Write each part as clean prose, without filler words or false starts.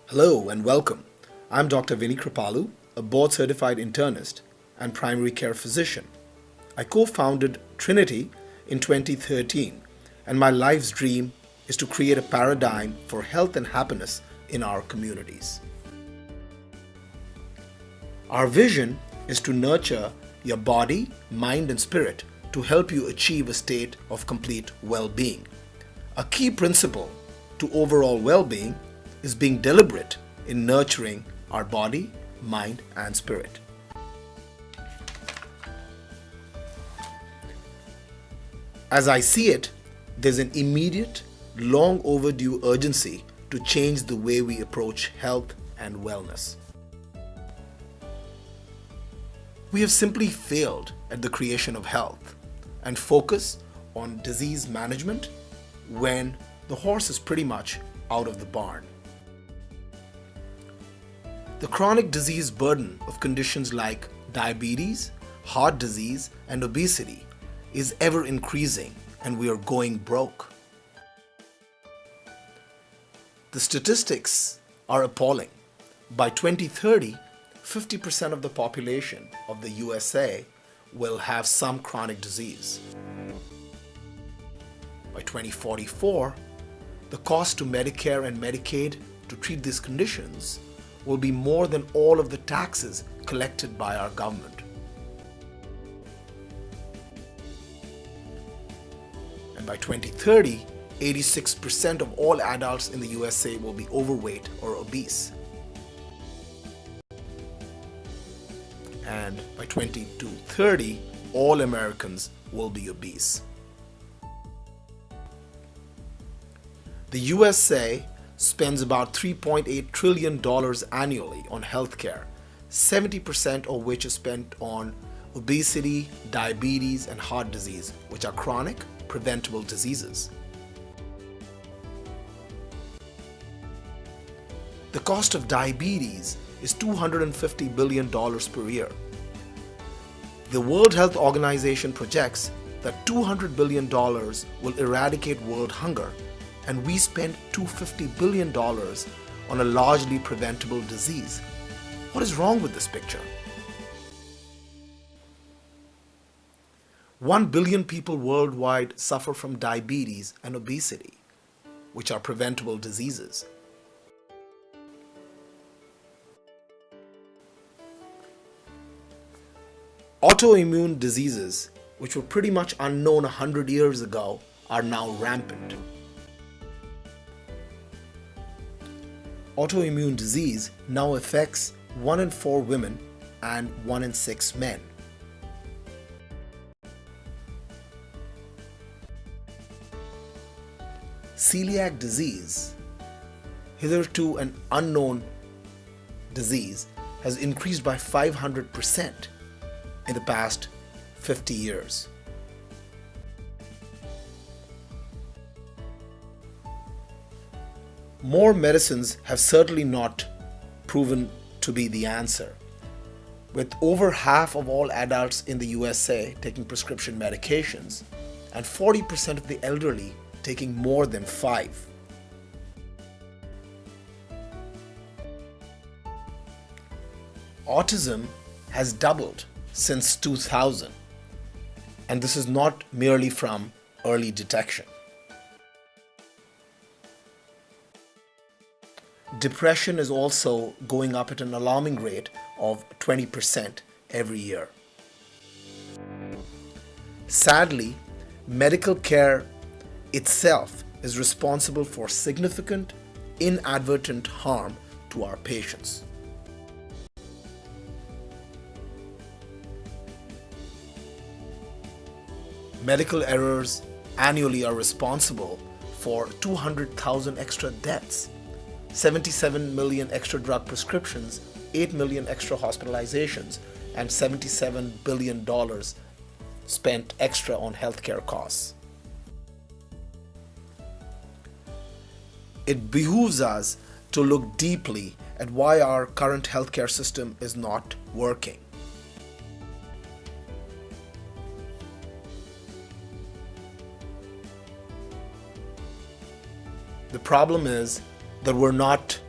Hello and welcome. I'm Dr. Vinny Kripalu, a board-certified internist and primary care physician. I co-founded Trinity in 2013, and my life's dream is to create a paradigm for health and happiness in our communities. Our vision is to nurture your body, mind, and spirit to help you achieve a state of complete well-being. A key principle to overall well-being is being deliberate in nurturing our body, mind, and spirit. As I see it, there's an immediate, long overdue urgency to change the way we approach health and wellness. We have simply failed at the creation of health and focus on disease management when the horse is pretty much out of the barn. The chronic disease burden of conditions like diabetes, heart disease, and obesity is ever increasing, and we are going broke. The statistics are appalling. By 2030, 50% of the population of the USA will have some chronic disease. By 2044, the cost to Medicare and Medicaid to treat these conditions will be more than all of the taxes collected by our government. And by 2030, 86% of all adults in the USA will be overweight or obese. And by 2030, all Americans will be obese. The USA spends about $3.8 trillion annually on healthcare, 70% of which is spent on obesity, diabetes, and heart disease, which are chronic, preventable diseases. The cost of diabetes is $250 billion per year. The World Health Organization projects that $200 billion will eradicate world hunger, and we spend $250 billion on a largely preventable disease. What is wrong with this picture? 1 billion people worldwide suffer from diabetes and obesity, which are preventable diseases. Autoimmune diseases, which were pretty much unknown 100 years ago, are now rampant. Autoimmune disease now affects 1 in 4 women and 1 in 6 men. Celiac disease, hitherto an unknown disease, has increased by 500% in the past 50 years. More medicines have certainly not proven to be the answer. With over half of all adults in the USA taking prescription medications and 40% of the elderly taking more than 5. Autism has doubled since 2000, and this is not merely from early detection. Depression is also going up at an alarming rate of 20% every year. Sadly, medical care itself is responsible for significant, inadvertent harm to our patients. Medical errors annually are responsible for 200,000 extra deaths, 77 million extra drug prescriptions, 8 million extra hospitalizations, and $77 billion spent extra on healthcare costs. It behooves us to look deeply at why our current healthcare system is not working. The problem is that we're not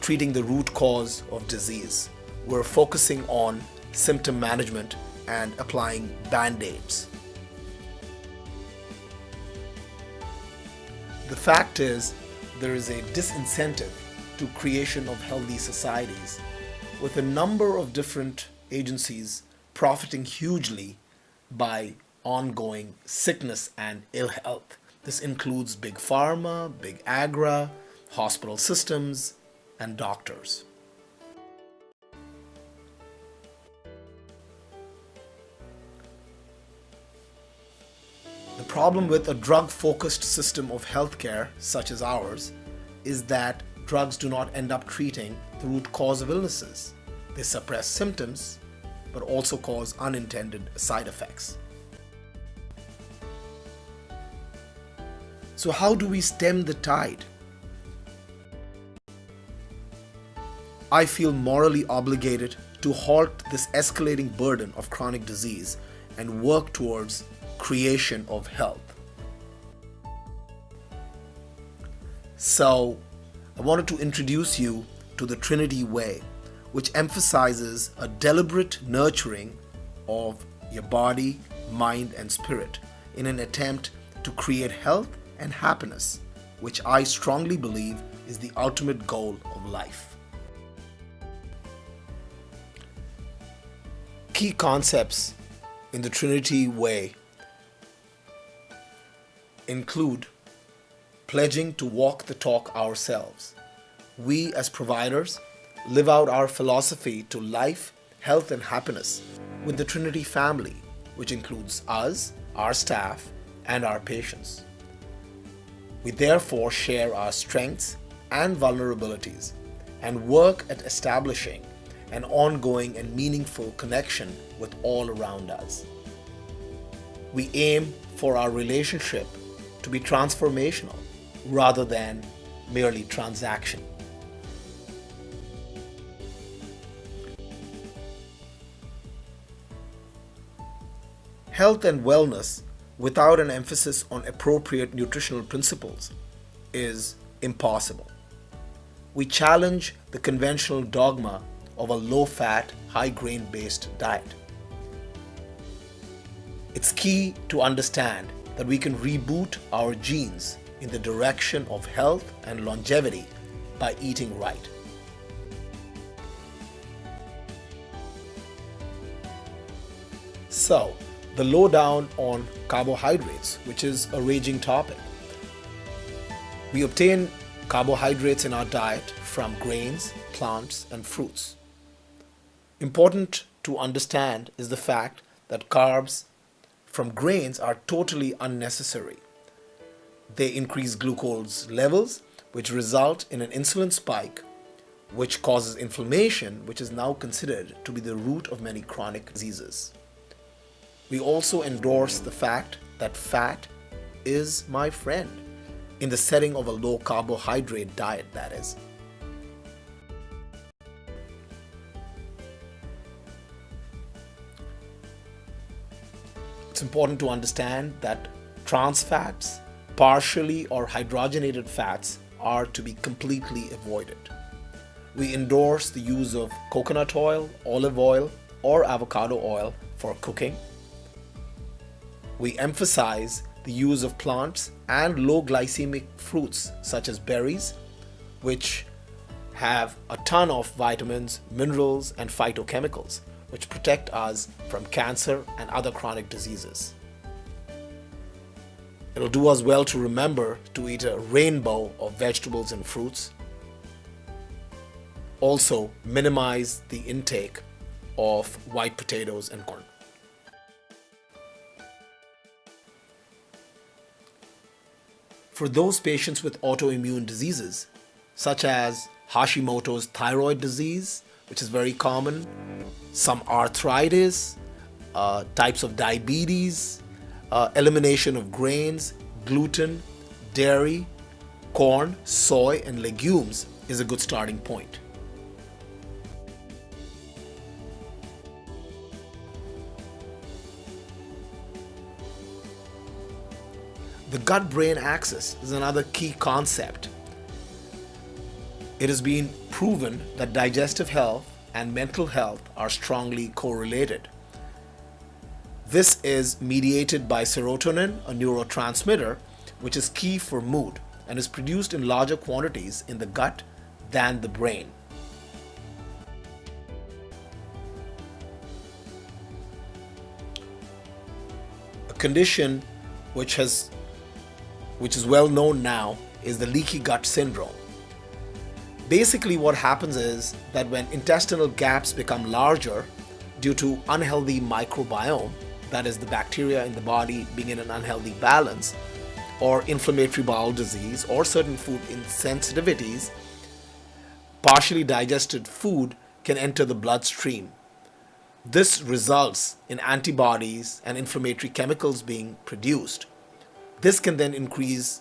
treating the root cause of disease. We're focusing on symptom management and applying band-aids. The fact is, there is a disincentive to creation of healthy societies, with a number of different agencies profiting hugely by ongoing sickness and ill health. This includes big pharma, big agri, hospital systems, and doctors. The problem with a drug-focused system of healthcare, such as ours, is that drugs do not end up treating the root cause of illnesses. They suppress symptoms, but also cause unintended side effects. So how do we stem the tide? I feel morally obligated to halt this escalating burden of chronic disease and work towards creation of health. So, I wanted to introduce you to the Trinity way, which emphasizes a deliberate nurturing of your body, mind, and spirit in an attempt to create health and happiness, which I strongly believe is the ultimate goal of life. Key concepts in the Trinity way include pledging to walk the talk ourselves. We as providers live out our philosophy to life, health, and happiness with the Trinity family, which includes us, our staff, and our patients. We therefore share our strengths and vulnerabilities and work at establishing an ongoing and meaningful connection with all around us. We aim for our relationship to be transformational rather than merely transaction. Health and wellness without an emphasis on appropriate nutritional principles is impossible. We challenge the conventional dogma of a low-fat, high-grain based diet. It's key to understand that we can reboot our genes in the direction of health and longevity by eating right. So, the lowdown on carbohydrates, which is a raging topic. We obtain carbohydrates in our diet from grains, plants, and fruits. Important to understand is the fact that carbs from grains are totally unnecessary. They increase glucose levels, which result in an insulin spike, which causes inflammation, which is now considered to be the root of many chronic diseases. We also endorse the fact that fat is my friend in the setting of a low carbohydrate diet, that is. It's important to understand that trans fats, partially or hydrogenated fats, are to be completely avoided. We endorse the use of coconut oil, olive oil, or avocado oil for cooking. We emphasize the use of plants and low glycemic fruits such as berries, which have a ton of vitamins, minerals, and phytochemicals, which protect us from cancer and other chronic diseases. It'll do us well to remember to eat a rainbow of vegetables and fruits. Also, minimize the intake of white potatoes and corn. For those patients with autoimmune diseases, such as Hashimoto's thyroid disease, which is very common, some arthritis, types of diabetes, elimination of grains, gluten, dairy, corn, soy, and legumes is a good starting point. The gut-brain axis is another key concept. It has been proven that digestive health and mental health are strongly correlated. This is mediated by serotonin, a neurotransmitter, which is key for mood and is produced in larger quantities in the gut than the brain. A condition which is well known now is the leaky gut syndrome. Basically, what happens is that when intestinal gaps become larger due to unhealthy microbiome, that is the bacteria in the body being in an unhealthy balance, or inflammatory bowel disease, or certain food insensitivities, partially digested food can enter the bloodstream. This results in antibodies and inflammatory chemicals being produced. This can then increase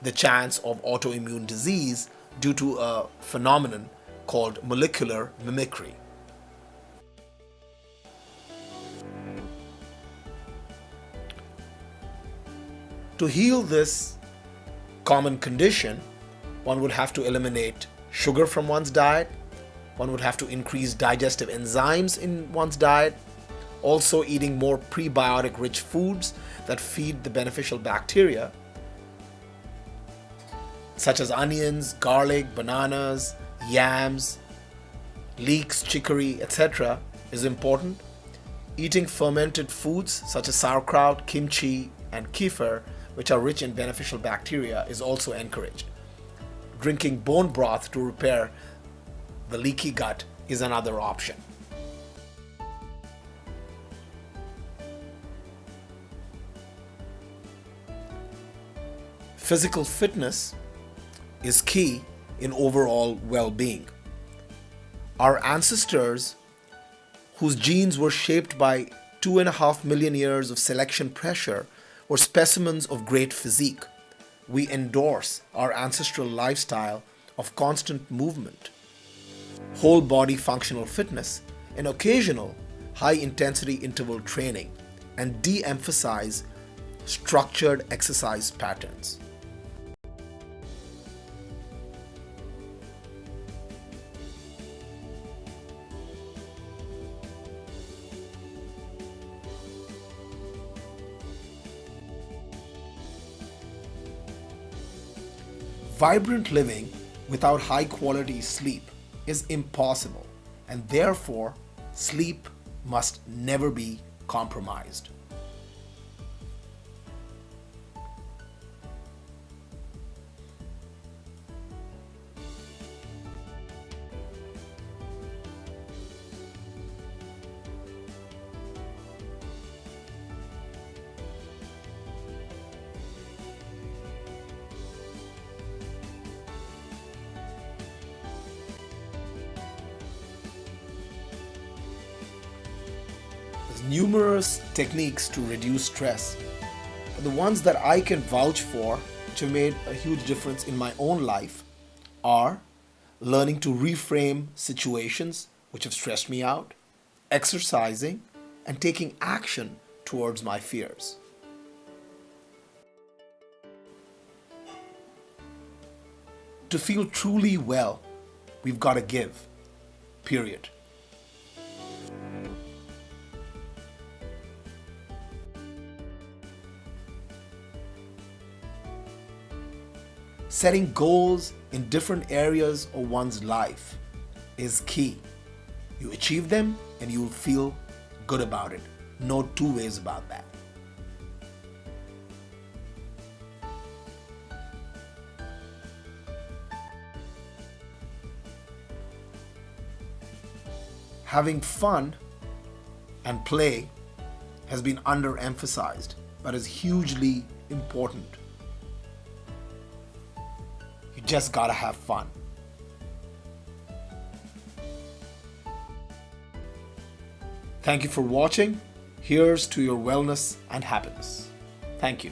the chance of autoimmune disease due to a phenomenon called molecular mimicry. To heal this common condition, one would have to eliminate sugar from one's diet. One would have to increase digestive enzymes in one's diet. Also, eating more prebiotic-rich foods that feed the beneficial bacteria, such as onions, garlic, bananas, yams, leeks, chicory, etc., is important. Eating fermented foods such as sauerkraut, kimchi, and kefir, which are rich in beneficial bacteria, is also encouraged. Drinking bone broth to repair the leaky gut is another option. Physical fitness is key in overall well-being. Our ancestors, whose genes were shaped by 2.5 million years of selection pressure, were specimens of great physique. We endorse our ancestral lifestyle of constant movement, whole body functional fitness, and occasional high-intensity interval training, and de-emphasize structured exercise patterns. Vibrant living without high-quality sleep is impossible, and therefore sleep must never be compromised. Numerous techniques to reduce stress, but the ones that I can vouch for, which have made a huge difference in my own life, are learning to reframe situations which have stressed me out, exercising, and taking action towards my fears. To feel truly well, we've got to give, period. Setting goals in different areas of one's life is key. You achieve them and you will feel good about it. No two ways about that. Having fun and play has been underemphasized, but is hugely important. You just gotta have fun. Thank you for watching. Here's to your wellness and happiness. Thank you.